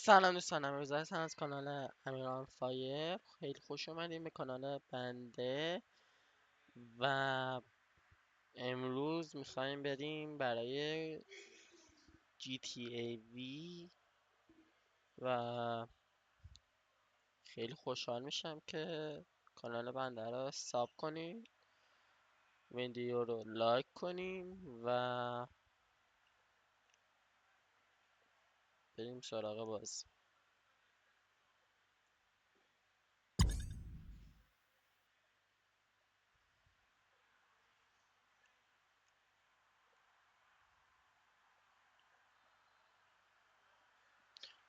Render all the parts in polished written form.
سلام دوستان، امروز هستم از کانال امیران فایر. خیلی خوش اومدیم به کانال بنده و امروز میخوایم بریم برای GTA V و خیلی خوشحال میشم که کانال بنده رو ساب کنیم، ویدیو رو لایک کنیم و بریم سراغ بازی.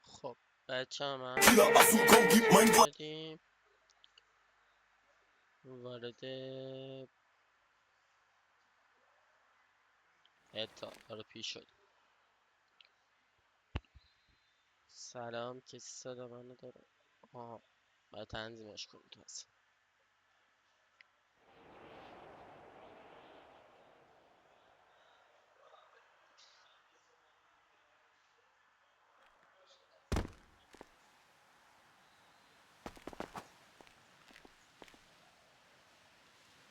خب بچه ها، من اومدیم وارد آره پیش شد. سلام، کسی صدا منو داره؟ آها، باید تنظیمش کنیم تازه.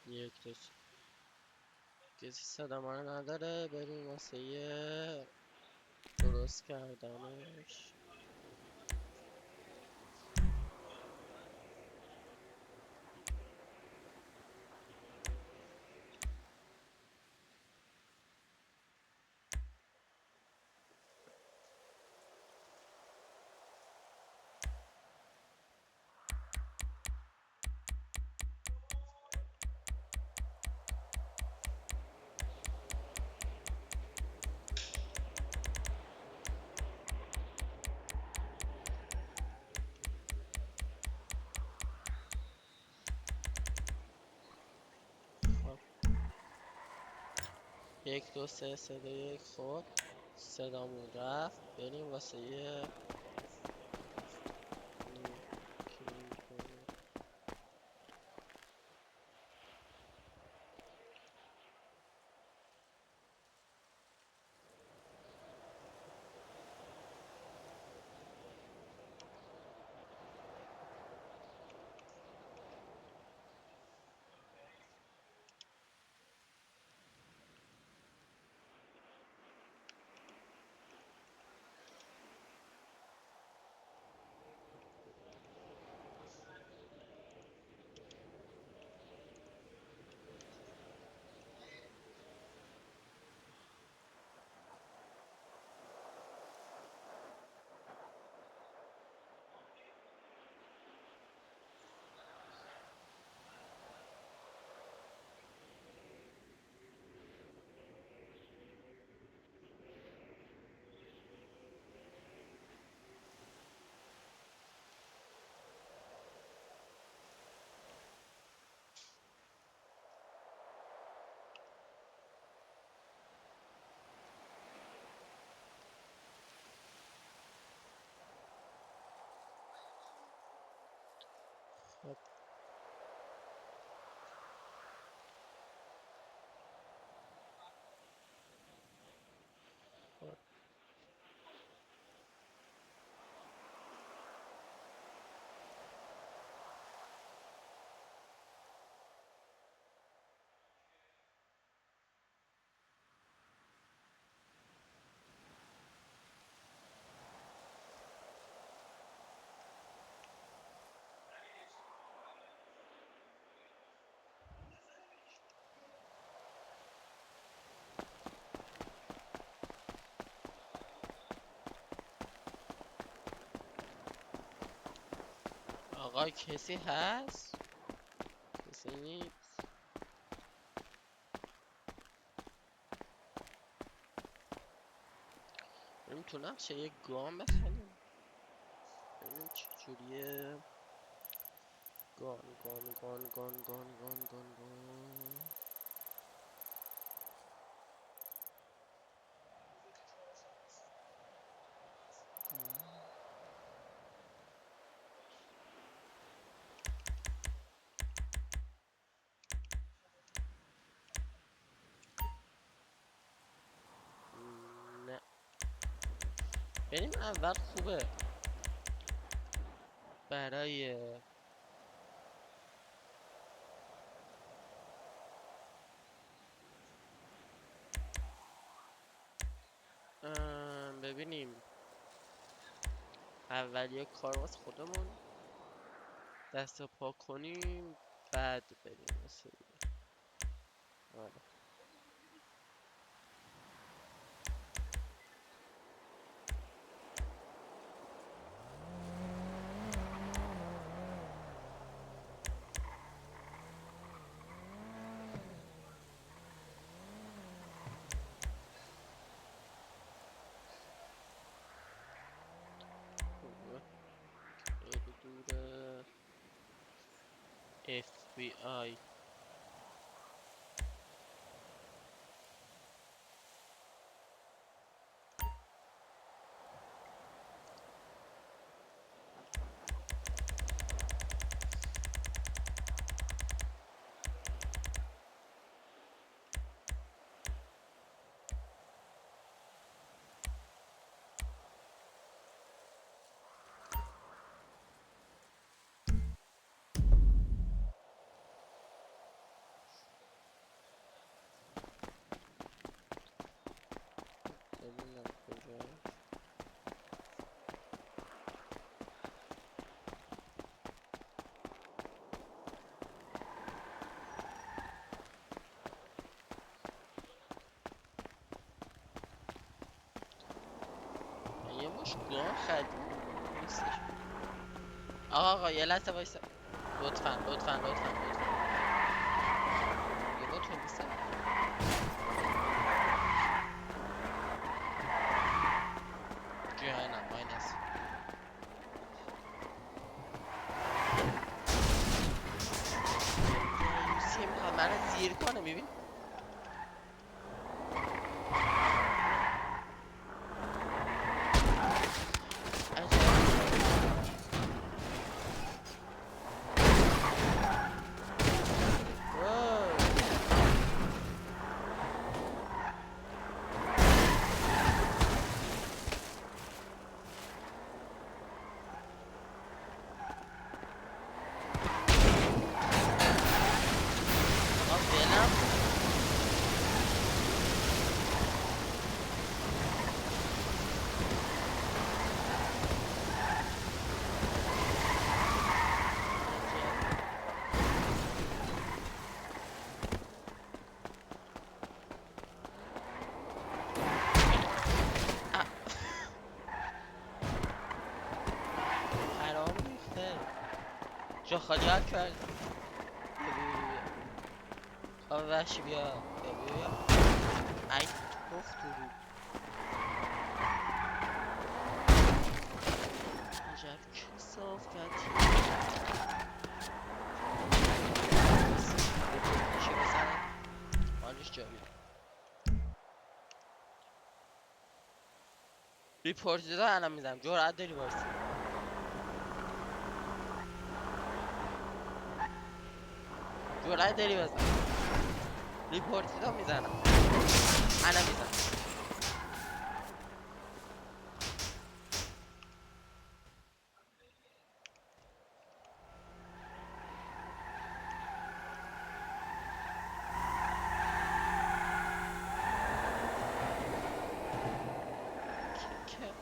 یک دو کسی صدا منو نداره، بریم واسه یه درست کردنش. خب یک دو سه سه دو یک. خب صدامون رفت، بریم واسه یه خب خب آقا کسی هست؟ کسی نیست؟ بریم تو نقشه یه گام بخریم، ببینیم چجوریه. گان گان گان گان گان گان گان گان. نه، بریم اول خوبه. برای ببینیم اول یه کار واسه خودمون دست پا کنیم بعد بریم واسه دیگه. آره. خوبه. خیلی دوره FBI ببینم کجاست. یه مش گان خریدیم نیستش. آقا یه لحظه وایسا. لطفا یه با تو نیستم. جهنم ماینس یوسی میخواد منو زیر کنه میبین. حرام ریخته جا خالی ها کرد. خواه وحشی بیا بیا ای توف تو رو عجب کسافتی میشه بزنم حالش جا بیاد. ریپورت داده الان میزنم جرأت داری وایسی. جرأت داری بزن ریپورت داده میزنم الان میزنم. که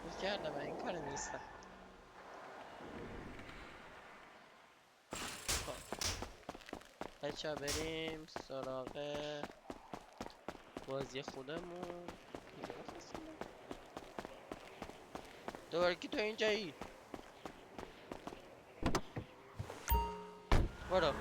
روز کردم من این کار نیستم. خب بچه بریم سراغ بازی خودمون. کجا بفرستیم دوباره که تو اینجایی. برو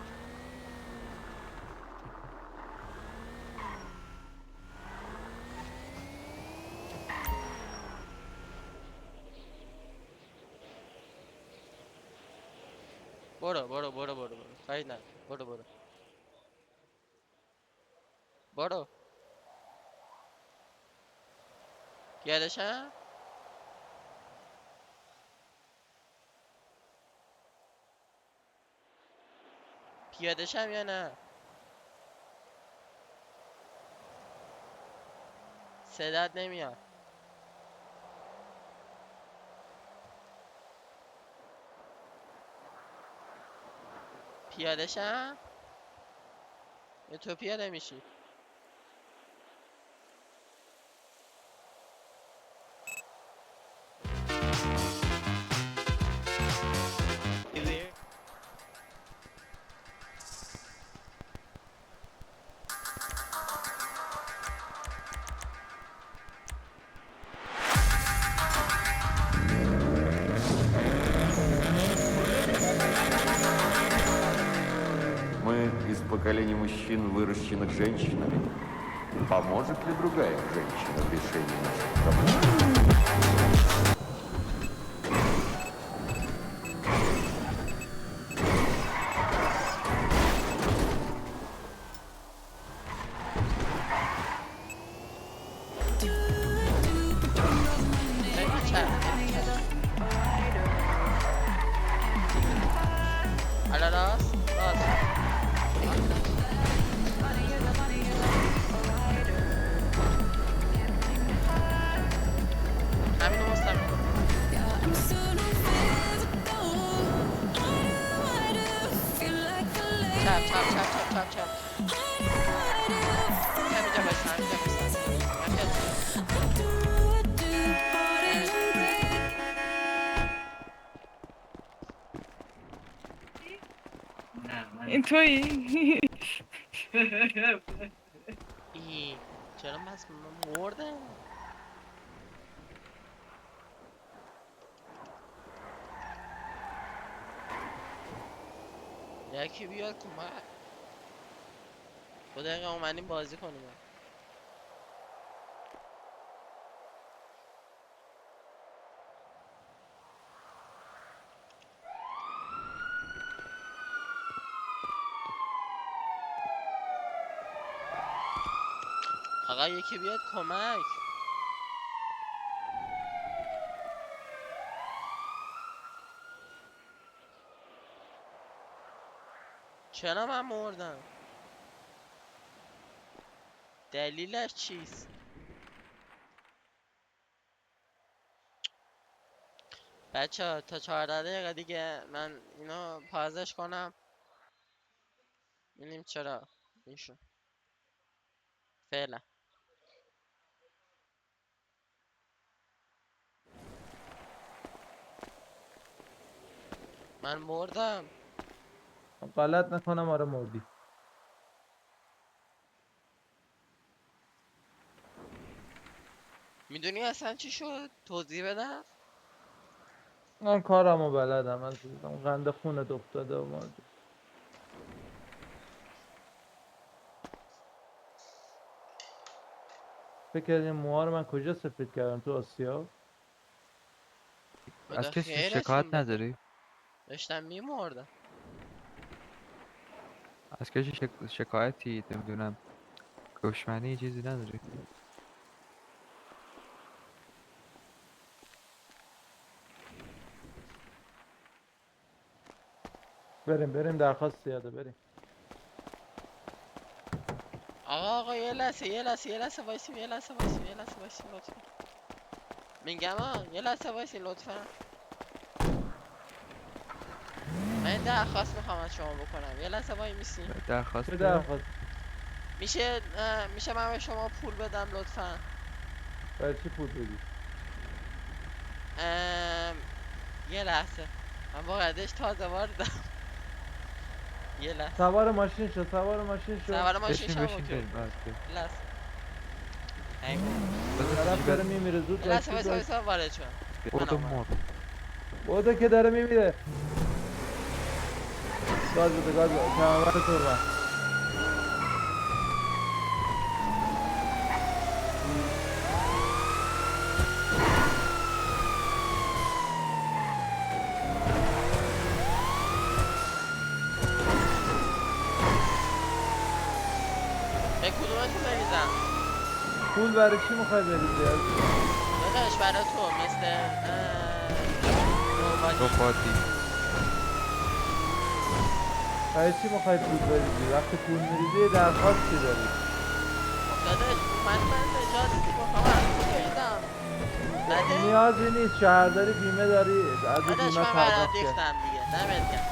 برو خیلی نه برو برو یادشم پیادشم یا نه صدات نمیاد. پیاده شم؟ یا تو پیاده میشی؟ Мы из поколения мужчин, выращенных женщинами. Поможет ли другая женщина в решении наших проблем? خیلی چرخ حالا راست همینو مستقیم چپ چپ چپ چپ چپ چپ همینجا بایستا همینجا بایستا این تویی؟ ای چرا بس من مردم یکی بیاد کمک دو دقیقه اومدیم بازی کنیم آقا یکی بیاد کمک چرا من مردم دلیلش چیست بچه تا 14 دقیقه دیگه من اینو پازش کنم ببینیم چرا میشه فعلا من مردم غلط نکنم آره مردی. میدونی اصلا چی شد توضیح بدم من کارمو بلدم، من قند خونت افتاده و ما فکر کردیم موها رو من کجا سفید کردم؟ تو آسیا؟ خدا از کسی خیرشون شکایت بده نداری؟ داشتم میمردم از کسی شکایتی نمیدونم دشمنی چیزی نداری؟ بریم درخواست زیاده، بریم. آقا یه لحظه وایسیم یه لحظه وایسیم لطفا میگم یه لحظه وایسیم لطفا من درخواست میخوام از شما بکنم یه لحظه وای میسی درخواست چه بده. درخواست؟ میشه من به شما پول بدم لطفا برای چی پول بدی؟ یه لحظه من واقعدش تازه واردم یه لحظه سوار ماشین شو، سوار ماشین شو. سوار ماشین بشین شم بشین اوکی بریم اوکی. بیا. یه لحظه ای بابا. بذار تو طرف داره جیبت میمیره، زود یه لحظه وایسید. وایسا وارد شدم من بودو آمدم مر بوده که داره میمیره. گاز بده، گاز بده، کمربند تو ببند. به کدومتون بریزم پول برای چی میخوای بریزی؟ داداش برای تو مثل نوبادی رفاتی برای چی میخوای پول بریزی؟ وقتی پول میریزی یه درخواستی داری. داداش من نجات میخوام از تو بریزم نده نیازی نیست، شهرداری بیمه داری، از داداش بیمه من برات پرداخت کرد. ریختم دیگه دمت گرم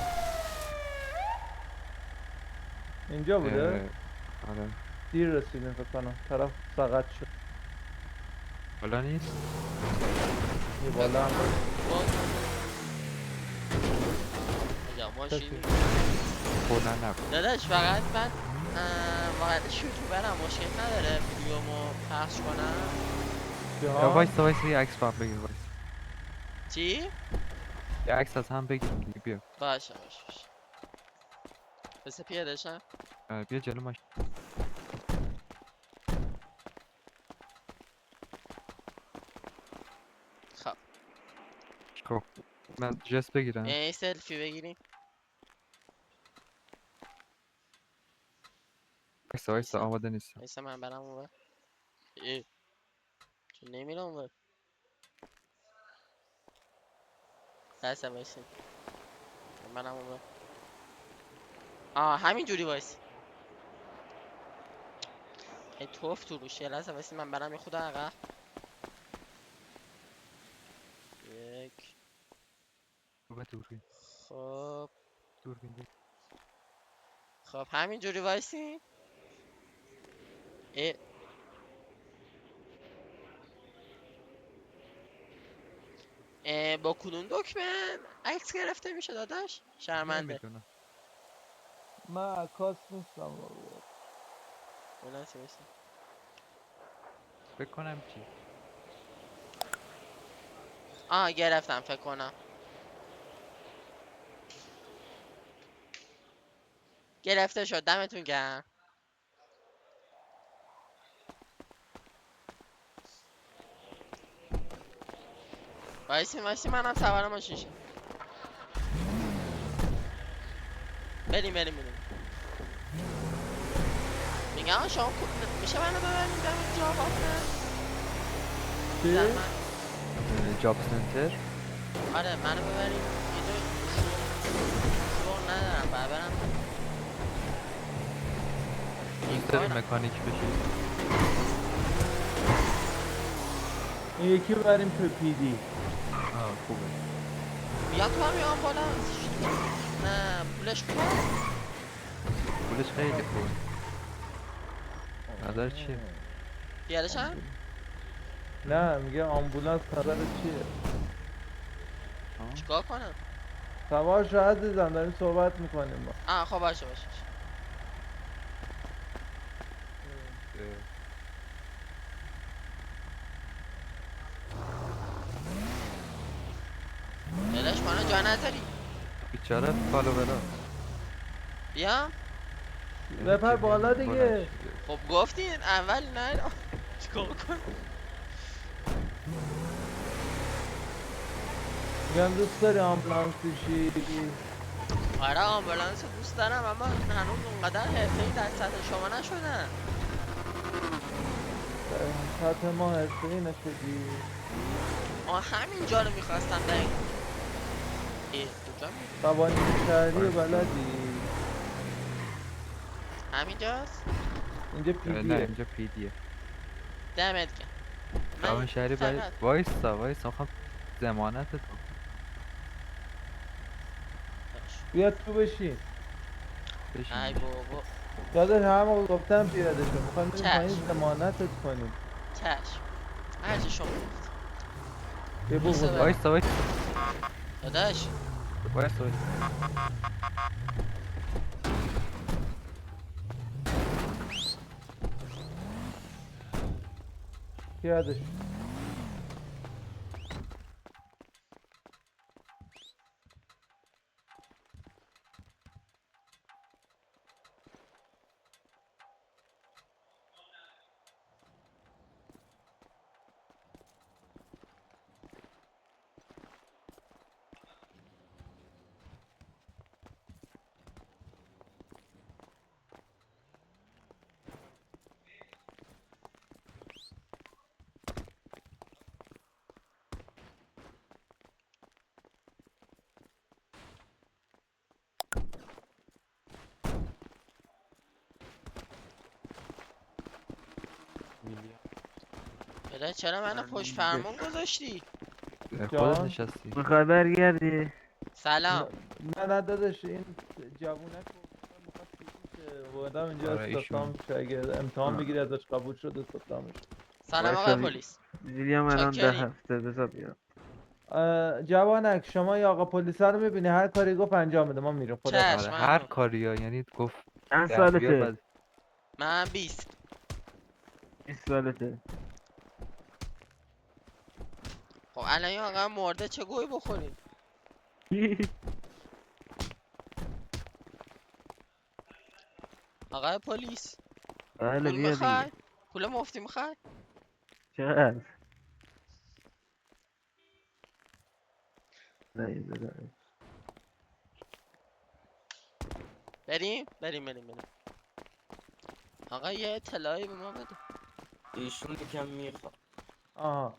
اینجا بوده؟ آره دیر رسیدیم فکر کنم طرف سقط شد حالا نیست. یه بالا هم یا ماشین خوردن نبود. داداش فقط من واقعا یوتیوبرم مشکل نداره ویدیومو پخش کنم. یا وایسا یه عکس با هم بگیر. وایسا چی؟ یه عکس از هم بگیریم دیگه. بیا باشه. بس پیاده شم. بیا جلو ماشین. خب خب من جست بگیرم. یه سلفی بگیریم. وایسا آماده نیستم. ایسا من برم اون بر. چون نمیرم اون بر. دست بایستیم من برم اون بر. همین جوری وایس. ای توف تو روش. یه لحظه وایسیم من برم یه خود عقب. یک. بابا دوربین خب بگیر. خب همین جوری وایسیم. با کدوم دکمه عکس گرفته میشه داداش؟ شرمنده. نمیدونم. من عکاس نیستم بابا. بلنسی بایسیم. فکر کنم چی. گرفتم فکر کنم. گرفته شد. دمتون گرم. وایسیم منم سوار ماشین شم. بریم میگم شما میشه منو ببریم دم جا واقعا چی؟ در من. جاب سنتر. آره منو ببریم اینجا شغل ندارم برم دوست داری مکانیک بشی؟ این یکی رو بریم تو پی دی. خوبه. بیا تو هم یه آمبولانس. نه پولش خوبه. پولش خیلی خوبه. نظر چیه؟ پیاده شم؟ نه میگه آمبولانس نظر چیه؟ چیکار کنم؟ سوار شاید دیدم داریم صحبت میکنیم با. خب باشه داداش منو جا نذاری. بیچاره فالوورا. بیا. بپر بالا دیگه. خب گفتین اول نه. چیکار کنم؟ میگم دوست داری آمبولانس بشی؟ آره آمبولانس دوست دارم اما هنوز اونقدر حرفه‌ای در سطح شما نشدم. سطح ما حرفه‌ای نشدی. همینجا رو میخواستم دقیقا. کجا میری؟ قوانین شهری رو بلدی؟ همینجاست؟ اینجا پی نه دیه. اینجا پی دیه. دمت گرم. قوانین شهری برای وایسا میخوام ضمانت تو. بیا تو بشین. ای بابا. داداش همه گفتم پیاده شو. میخوایم بریم چشم. پایین ضمانتت کنیم. چشم. هرچی شما گفت. یه بو ایسا بزن. وایسا داداش وایسا. پیاده شو. داداش چرا منو پشت فرمون گذاشتی؟ خودت نشستی. میخوای برگردی؟ سلام. نه داداش این جوونک رو میخواد بودم اینجا آره، ایشون. استخدام شاگرد امتحان میگیری ازش قبول شد استخدامش. سلام وایسا آقای وی- پلیس. ویلیام الان 10 چاکری. هفته بذار بیاد. جوانک شما یا آقا پلیس رو میبینی هر کاری گفت انجام بده ما میریم خدا چشم. آره هر ممنون. کاری ها، یعنی گفت چند در بیار سالته؟ بعد من 20. 20 سالته. خب الان این آقا مرده چه گوی بخوریم؟ آقای پلیس بله پول بیا میخوای؟ دیگه. پول مفتی میخوای؟ چقدر؟ نه بده. بریم. آقا یه اطلاعی به ما بده. ایشون یکم میخواد. آها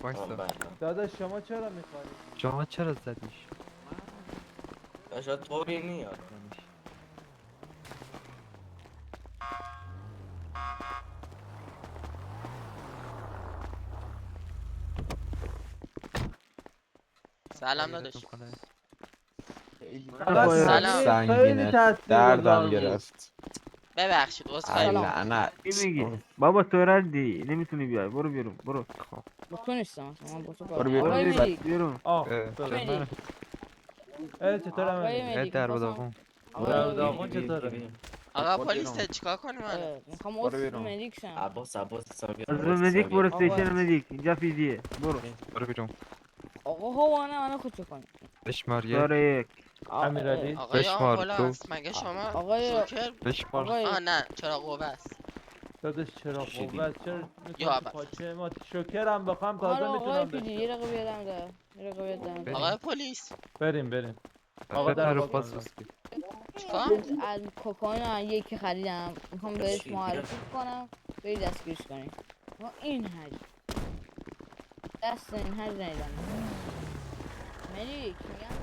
وایسا. بله. داداش شما چرا میخواری؟ شما چرا زدیش؟ باشا طوری نیاد. سلام داداش. سلام. خیلی تاثیرگذار دردم بود. گرفت ببخشید ای عذرخواهی می‌کنم. لعنت چی میگی؟ بابا تو ردی نمیتونی بیای. برو بیرون. برو. با تو نیستم اصلا، من با تو برو کار بیرون. آقای برو مدیک بیرون. ببخش. مدیک چطور آقای عملی؟ مدیک در می‌خواستم- بداغون. آقای داغون مدیک. چطوره؟ آقا برو پلیس بیرون. چیکار کنیم الان؟ میخوام برو عضو بیرون. مدیک شم. عباس حسابی. از مدیک برو استیشن مدیک. اینجا فیزیه. برو. برو بیرون. آقا هوانه منو خود چه کنی بشمار یک. شماره 1. امیرعلی آقای بشمار آمبولانس مگه شما آقای- جوکر؟ بشمار آقای نه چرا قوه است. داداش چرا قوت چرا یا میکنی اول. پاچه ما شکرم بخوام آره تازه آقای میتونم پیدی داشته یه دقیقه بیادم ده یه دقیقه بیادم ده آقای پلیس بریم آقا در رو باز باز کن. سوسکی. چیکار؟ از کوکائین یکی خریدم، میخوام بهش معرفی کنم بری دستگیرش کنی. اما این حج دست این حج نیدم ملیک میگم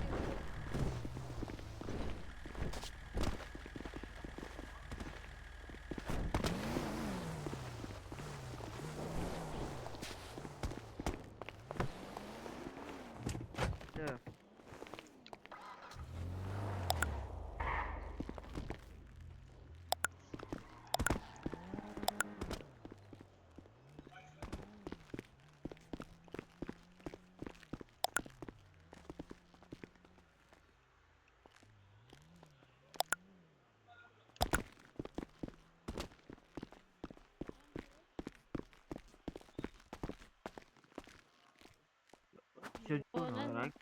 چجور رنگ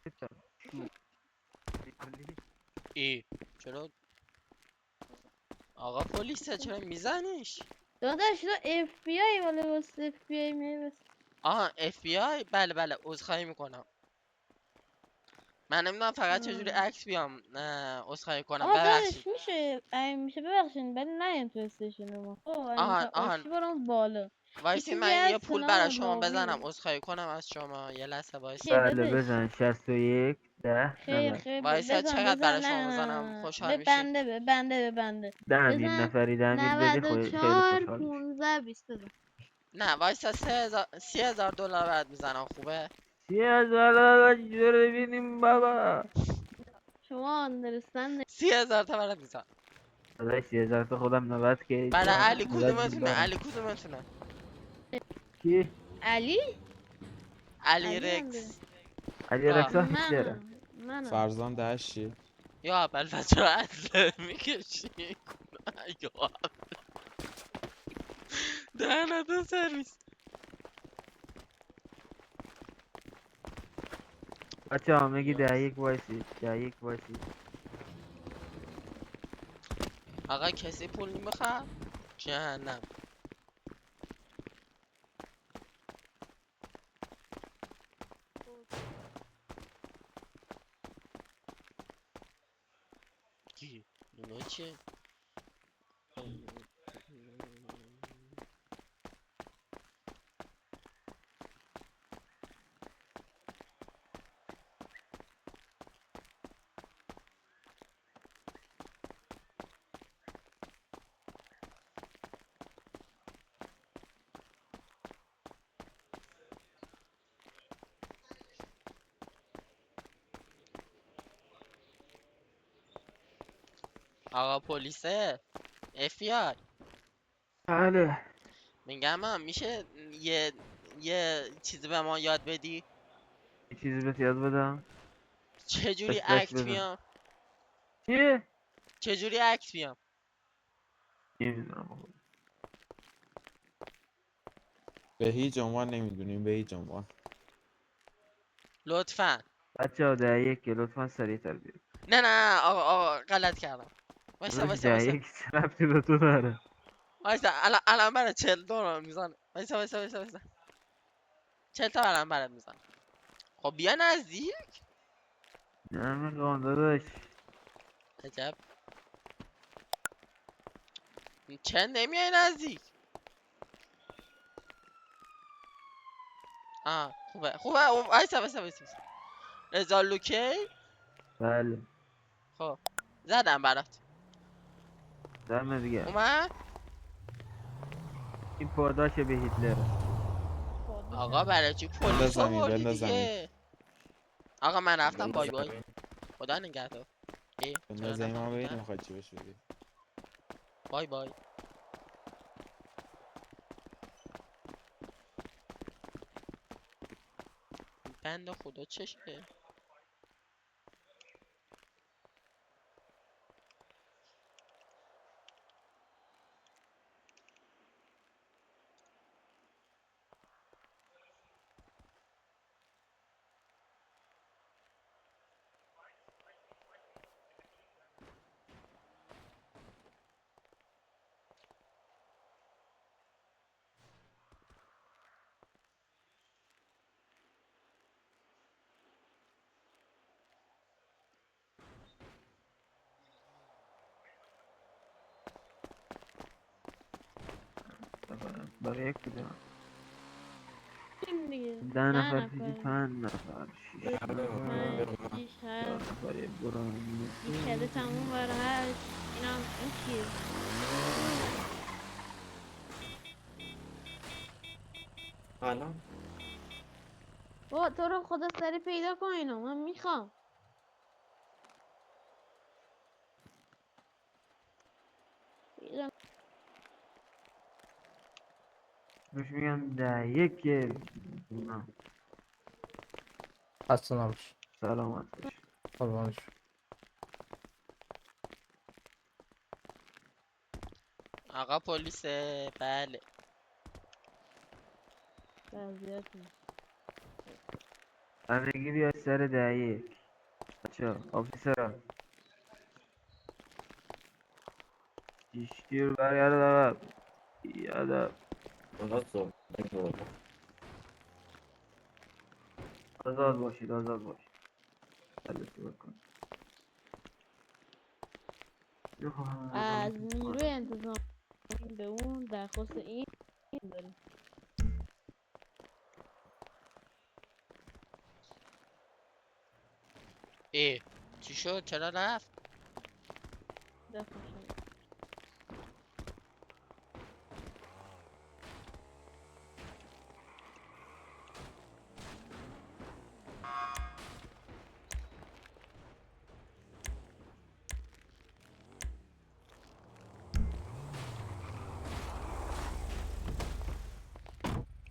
ای چرا آقا پلیس چرا میزنیش؟ داداش تو اف بی آی ولی واسه اف بی آی میبس. آها اف بی آی. بله عذرخواهی میکنم. من نمیدونم فقط چجوری عکس بیام. نه عذرخواهی کنم آقا ببخشید. داداش میشه ببخشین ولی نه این تو استیشن ما. آهان برام بالا. یه وایسی چیزی من یه هست پول به برای نام شما بزنم. لاوی. عذرخواهی کنم از شما. یه لحظه وایسی. چیه بله داداش؟ بزن 61 10 خیر 90. خیر وایسا بزن چقدر برای نه شما نه بزنم نه خوشحال به میشی؟ بنده دهم یک بزن نفری 10 مید بدی خیلی 94 خوشحال میشه. 15 20 بزن. نه وایسا 3000 دلار بعد میزنم. خوبه؟ 30,000 جور ببینیم بابا. شما اندرستند 30,000 تا برات میزنم. داداش 30,000 تا خودم 90 که برای علی 90 کدومتونه؟ دارم. علی کدومتونه؟ کی؟ علی علی بنده. رکس. علی آه. رکس آفیسره. منم فرزان دهشی یا اول بچه ها عدله میکشی. یا دهنه سرویس. بچه ها میگی 10 وایسی 10 وایسی. آقا کسی پول نمیخواد؟ جهنم. کی؟ اینا چیه؟ آقا پلیسه FBI بله. میگم هم میشه یه چیزی به ما یاد بدی یه چیزی بهت یاد بدم. چجوری دست اکت بزن. میام چیه؟ چجوری اکت میام نمیدونم. به هیچ عنوان نمیدونیم، به هیچ عنوان. لطفا بچه ها 10-1 که لطفا سریعتر بیاد. نه آقا غلط کردم وایسا داداش وایسا وایسا 10-1 چه ربطی به تو داره؟ وایسا الان برای 42 میزنه وایسا 40 تا الان برات میزنه خب بیا نزدیک نمیخوام داداش. عجب چه نمیای نزدیک خوبه وایسا رضا لوکی بله. خب زدم برات دم دیگه. اومد این پاداش به هیتلره. آقا برای چی بنداز پلیس زمین، آوردی بنداز زمین. دیگه آقا من رفتم بنداز بای بای زمین. خدا نگهدار چرا بنداز زمین، ما ببینیم نفهمیدم میخواد چی بهش بدی. بای بای بند خدا چشه برای یک بودم. این دیگه 10 ده نفر پیشی نفر 5 نفر 6 نفر 5 6 4 7 نفر برو. بیشتر تموم بر 8 اینم این چیه الان بابا تو رو خدا سری پیدا کن اینو من میخوام پیدا بهش میگم 10-1 که نه. اصلا نباش. سلامت باش. قربانش. آقا پلیسه بله وضعیت نیست. همگی بیا سر 10-1. بچه ها آفیسر شیر برگرد عقب. یادم درست رو آزاد باشید آزاد باشید. دلتو بکن. از نیروی انتظامی به اون درخواست این داریم چی شد چرا رفت دفع شد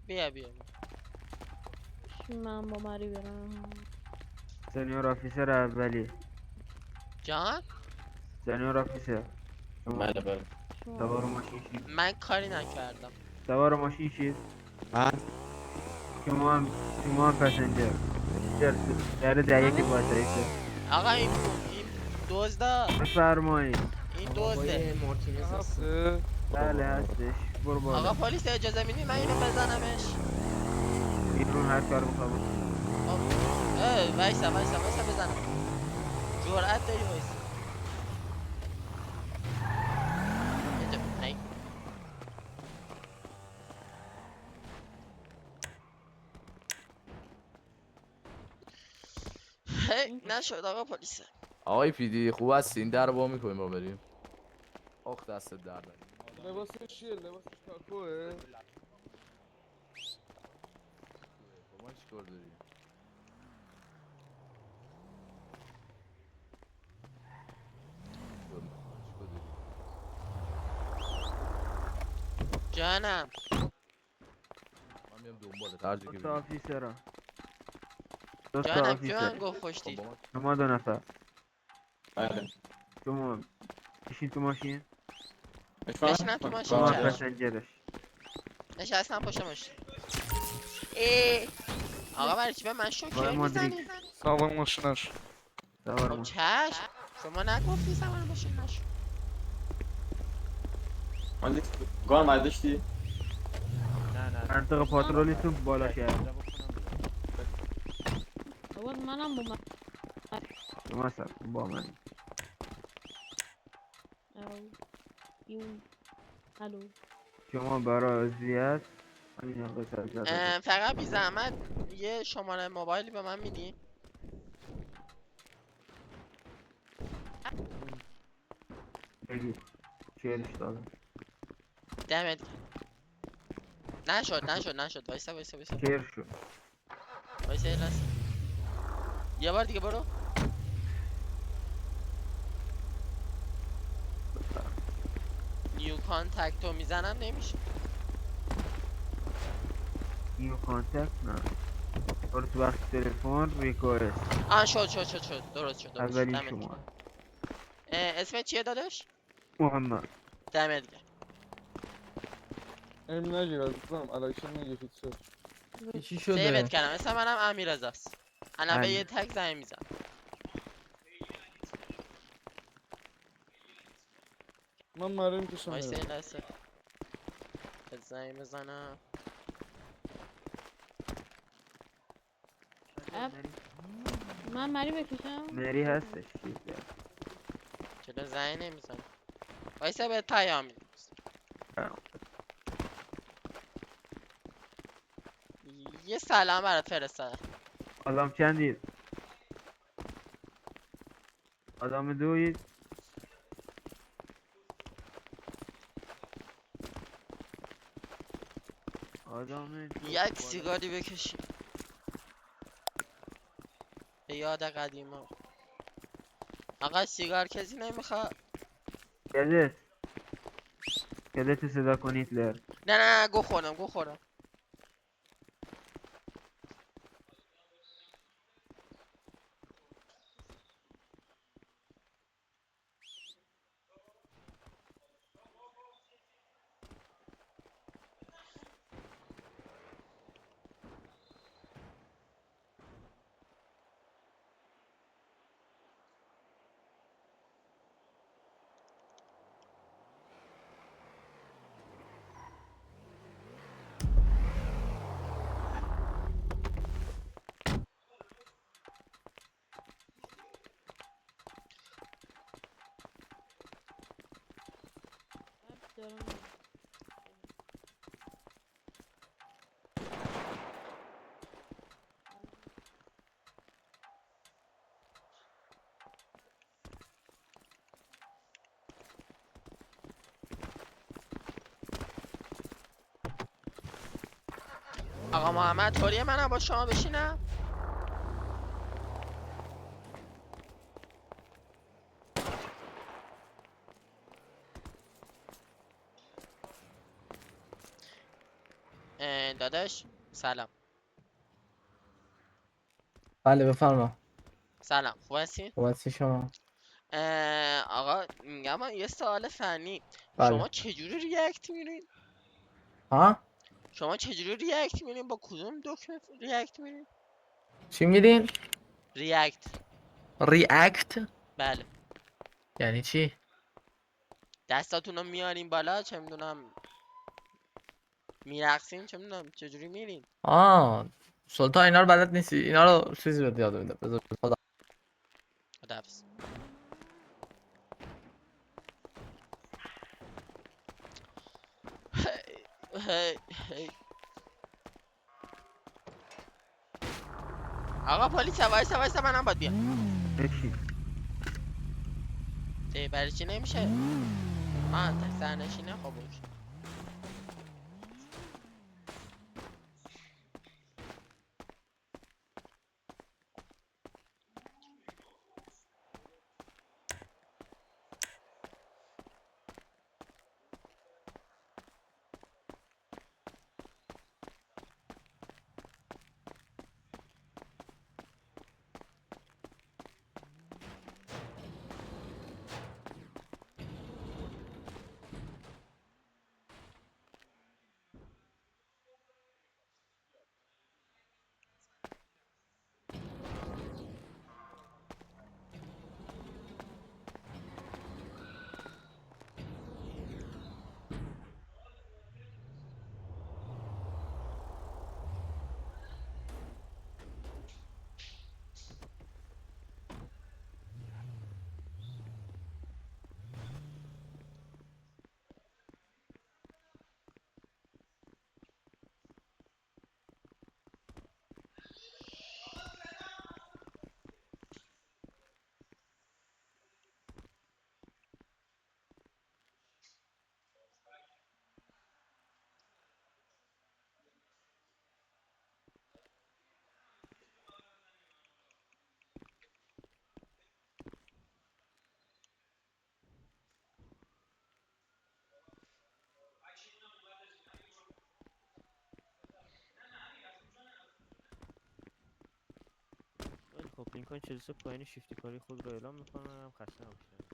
بیا من با مری برم سنیور آفیسر اولی. جان سنیور آفیسر بله بله سوار ماشین شید. من کاری نکردم سوار ماشین شید. من شما هم پسنجر. در 10-1 باید رئیسه. آقا این دزدا بفرمایید. این دزده بله هستش. برو بالا. آقا پلیس اجازه میدی من اینو بزنمش بیرون هر کار بخواه بکن. وایسا بزنم جرأت داری وایسا نشد آقا پلیسه آقای پیدی خوب هستی این در رو با میکنیم ما بریم. آخ دست در لباسش چیه؟ لباسش کاکوه؟ با ما چیکار داری؟ چیکار داری؟ جانم. من میام دنبالت هر جا که دوست بری. آفیسرا دوست جانم کی من آفیسر گفت خب خوشتید؟ با من شما 2 نفر بله. شما بشین تو ماشین بشینم تو ماشین شما چشم. پسنجرش نشستم پشت ماشین. ای آقا برای چی به من وای شوکه مادریک. میزنی؟ سوار ماشینش. سوار خب ما چشم. شما نگفتی سوار ماشین نشو. گان برداشتی؟ منطقه پاترولیتون بالا شهر بابا منم با من شما سر با من او. یون. الو. شما برای اذیت همین آقای سرزده فقط بی زحمت یه شماره موبایلی به من میدی؟ بگید 40 دادم دمت گرم. نشد وایسا 40 شد وایسا یه لحظه. یه بار دیگه برو. نیو کانتکتو میزنم نمیشه. نیو کانتکت نه برو تو بخش تلفن ریکوست شد درست شد اولین دمت گرم. شما اسمت چیه داداش؟ محمد دمت گرم. علم نگیر عزیزم الکشن میگی هیچ شد. چی سیوت کردم اسم منم امیررضاست. الان به امیر. یه تک زنگ میزنم. من مره میکشم وایسا یه میرم. لحظه بهت زنگ بزنم. من مری بکشم. مری هستش چیز چرا زنگ نمیزنم؟ وایسا بهت پیام میدم. یه سلام برات فرستادم. آدم چندید آدم دوید آدم دو. یک سیگاری بکشی به یاد قدیما. آقا سیگار کسی نمیخواد؟ کدت کدت صدا کنید لر نه گو خورم. دارم. آقا محمد طوریه منم با شما بشینم؟ داداش سلام. بله بفرما. سلام خوب هستین؟ خوب هستی شما؟ آقا میگم یه سوال فنی. بله. شما چجوری ریاکت میرین؟ ها؟ شما چجوری ریاکت میرین؟ با کدوم دکمه ریاکت میرین؟ چی میرین؟ ریاکت. ریاکت؟ بله. یعنی چی؟ دستاتون رو میارین بالا چه میدونم میرقصین چه میدونم چجوری میرین؟ سلطان اینا رو بلد نیستی، اینا رو چیزی بهت یاد میده. بذار خدا. خداحافظ. هی. آقا پلیس وایسا منم باید بیام. بشین برای چی نمیشه؟ تک سرنشینه خب اوکی. لینکن 43 پایین شیفتی کاری خود رو اعلام میکنم. خسته نباشید.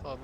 خب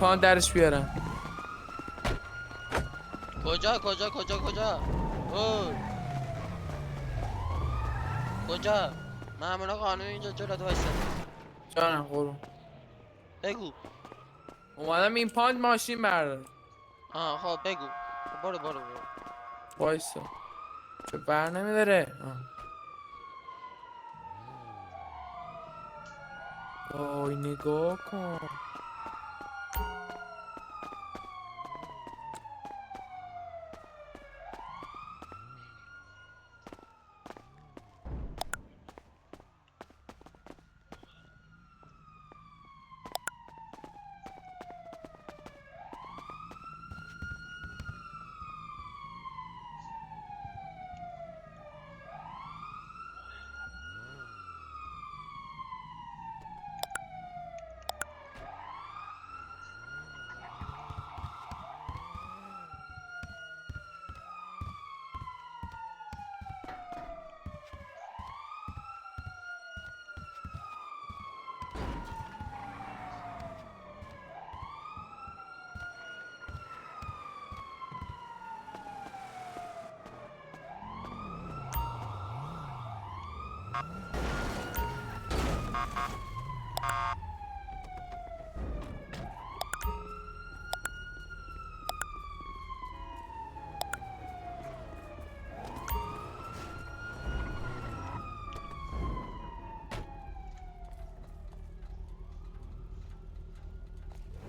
پاند درش بیارم. کجا کجا کجا کجا؟ اوه کجا؟ مامونا قانون اینجا جلوت وایساده. جانم قربون. بگو. اومدم این پاند ماشین بردار. خب بگو. برو برو برو. وایسا. چه بر نمیداره. وای نگاه کن.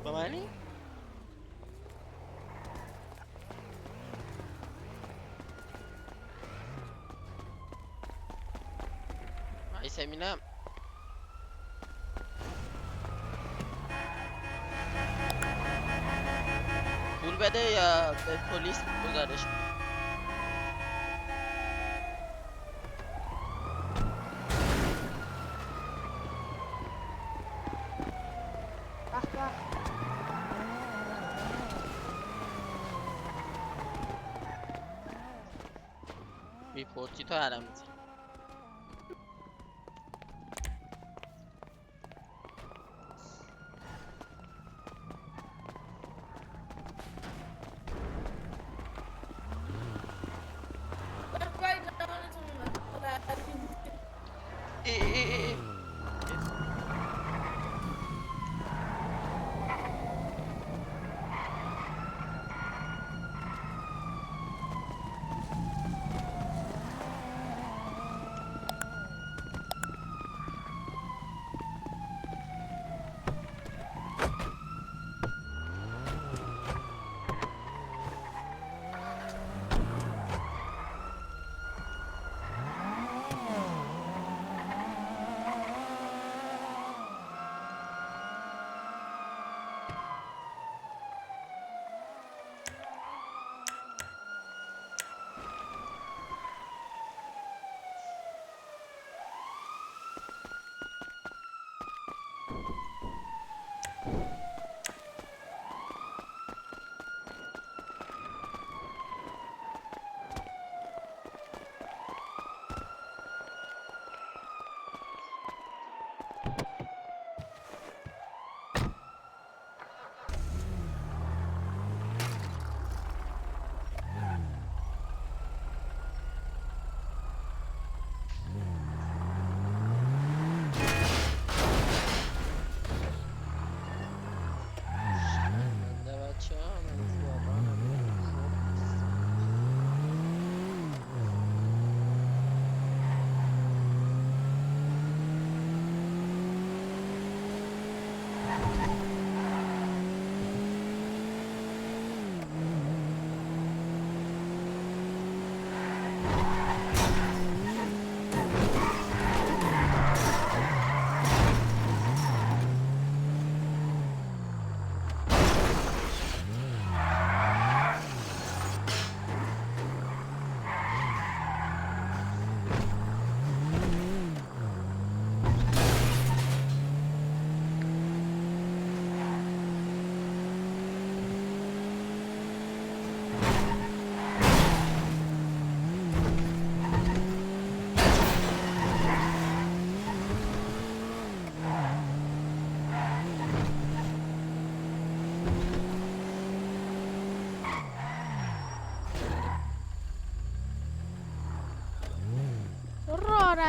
با منی؟ وایسا ببینم. پول بده یا به پلیس گزارش بده. میپرسی تو علم میزی.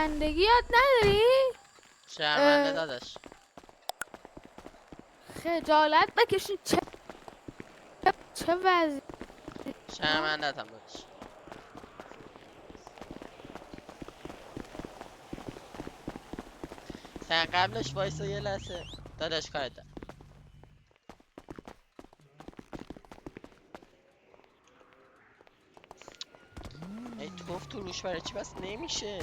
رانندگی یاد نداری؟ شرمنده داداش. خجالت بکشی. چه وضعی؟ شرمنده هم داداش. تا قبلش وایسا یه لحظه داداش کارت دارم. ای توف تو روش برای چی بس نمیشه؟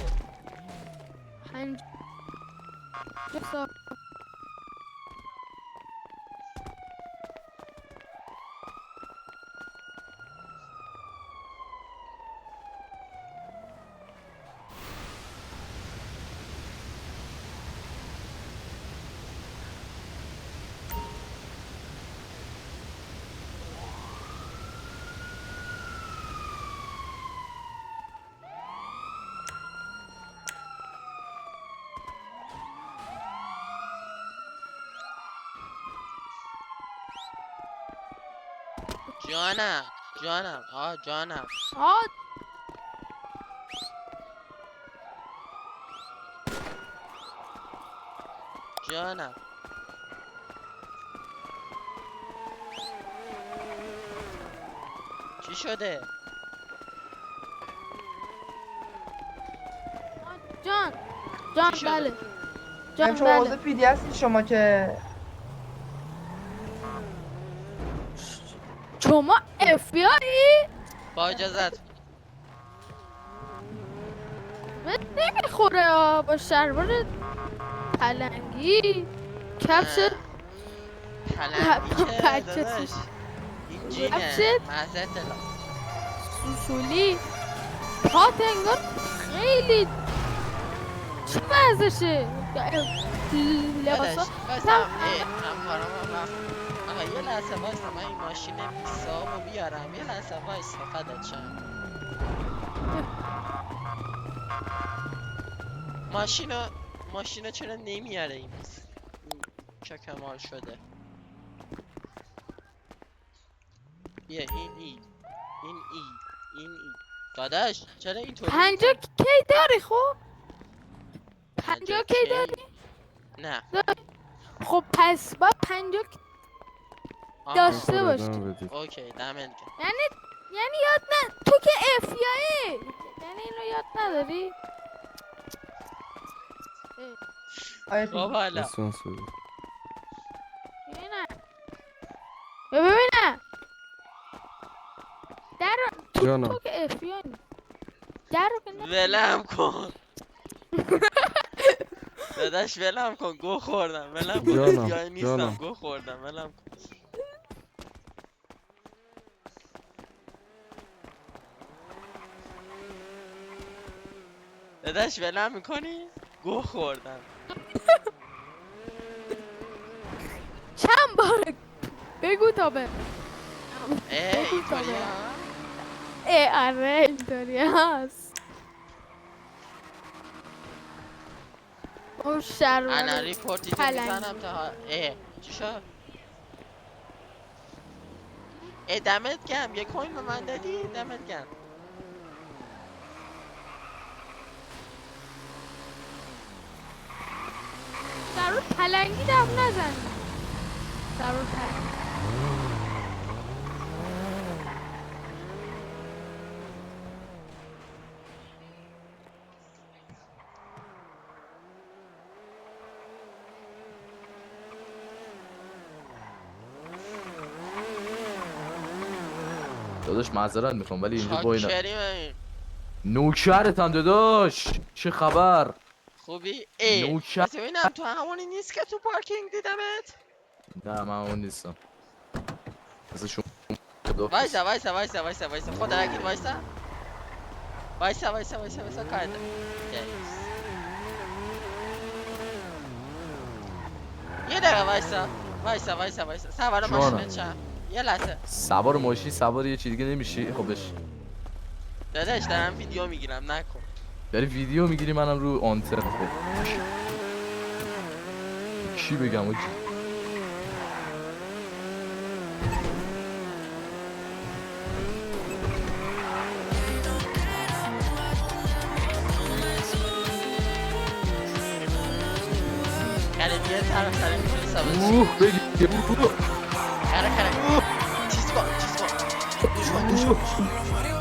جانم جانم جانم جانم چی شده؟ جان چی شده؟ بله جان بله پیدی هستی شما که شما FBI؟ با اجازت نمیخوره با شلوار پلنگی کفش پلنگی که بچه داداش این جینه کفشت؟ محض اطلاع سوسولی پات انگار خیلی چه وضعشه لباسا داداش وایسا همکارم هم رفت آقا یه لحظه وایسا من این ماشین 20 رو بیارم یه لحظه وایسا فدات شم ماشینو چرا نمیاره این چه کمال شده بیا این داداش چرا اینطوری 50 کی داری خب 50 کی داری نه خب پس با 50 داشته باشی اوکی دمت گرم یعنی یاد نه تو که FBI یعنی اینو یاد نداری خب حالا ببینم در تو که FBI در رو که ولم کن داداش ولم کن گو خوردم ولم کن FBI نیستم گو خوردم ولم کن داداش ولم میکنی؟ گو خوردم چند بار بگو تا به اینطوری آره اینطوری هست اون شلوار انا ریپورتی تو میزنم تا چی شد؟ دمت گرم یه کوین به من دادی؟ دمت گرم شلوار پلنگی دم نزن شلوار پلنگی داداش معذرت میخوام ولی اینجا با اینا چاکریم امین نوکرتم داداش چه خبر خوبی؟ نوکر بس ببینم تو همونی نیست که تو پارکینگ دیدمت؟ نه من اون نیستم مثل شما وایسا خدا نگیر وایسا کار دارم یه دقیقه وایسا سوار ماشینت شم یه لحظه سوار ماشین سوار یه چیز دیگه نمیشی خب بش داداش دارم ویدیو میگیرم نکن داری ویدیو میگیری منم رو آنتن چی بگم اوکی خره خره میتونی سبز اوه بگی خره خره چیز کن گوش کن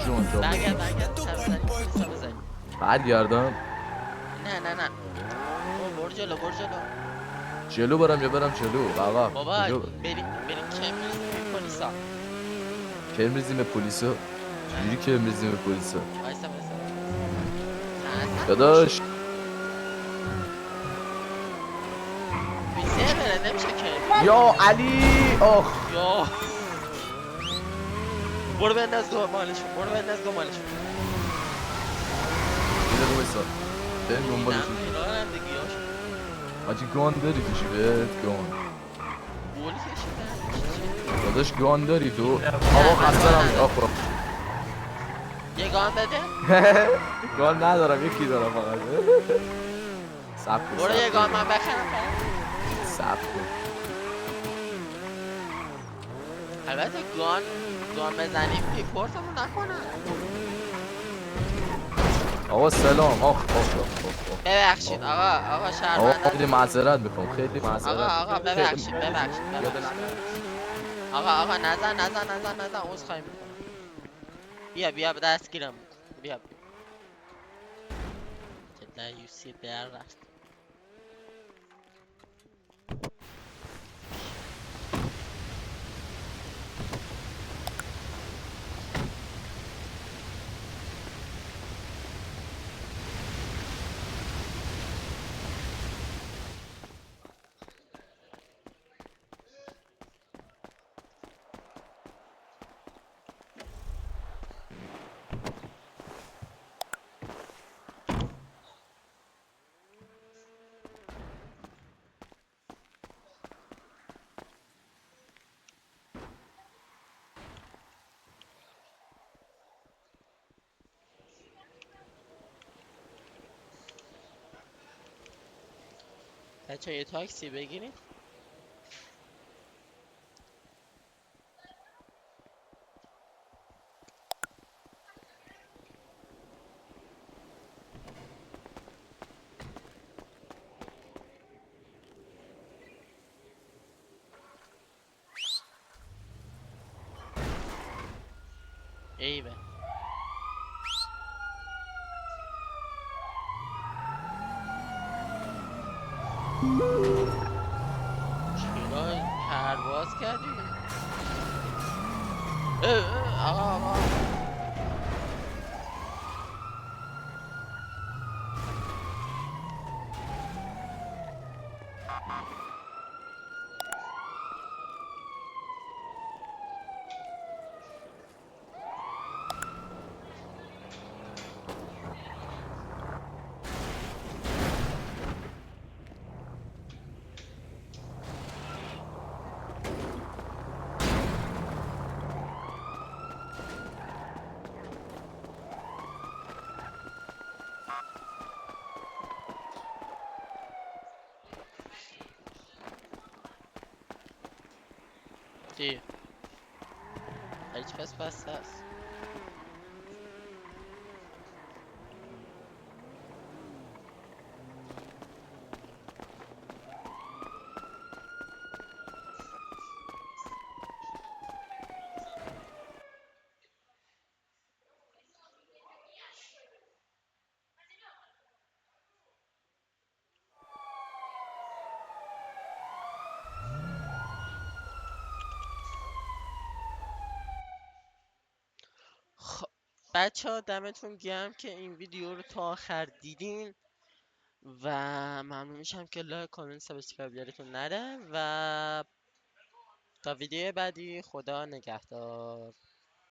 جون جون برگرد سبز زنی میتونی سبز زنی برگردم نه برو جلو جلو برم یا برم جلو آقا بابا کجا بریم کمبریز ببین پلیسا کی میرزیم به پلیسا چجوری که میرزیم به پلیسا وایسا داداش بیزه بره نمیشه که یا علی آخ یا برو بنداز دنبالشون یه دقیقه بایستا بریم دنبالشون اینا دیگه هاشون حاجی گان داری توشی بهت گان بولی کشیدن داداش گان داری تو آقا خسته آخ یه گام بده گان ندارم یکی دارم فقط سب کن برو یه گام من بخرم سب کن البته گان بزنیم ریپورتمون نکنن آقا سلام آخ ببخشید آقا آقا شرمنده خیلی معذرت میخوام خیلی معذرت آقا ببخشید یادم آقا نزن عذرخواهی میکنم بیا دستگیرم بیا چه دیوسی در رفت بچه یه تاکسی بگیریم ایوه چرا پرواز کردی؟ آقا چی؟ هیچ کس بسته است خب بچه ها دمتون گرم که این ویدیو رو تا آخر دیدین و ممنون میشم که لایک کامنت سابسکرایب یادتون نره و تا ویدیو بعدی خدا نگهدار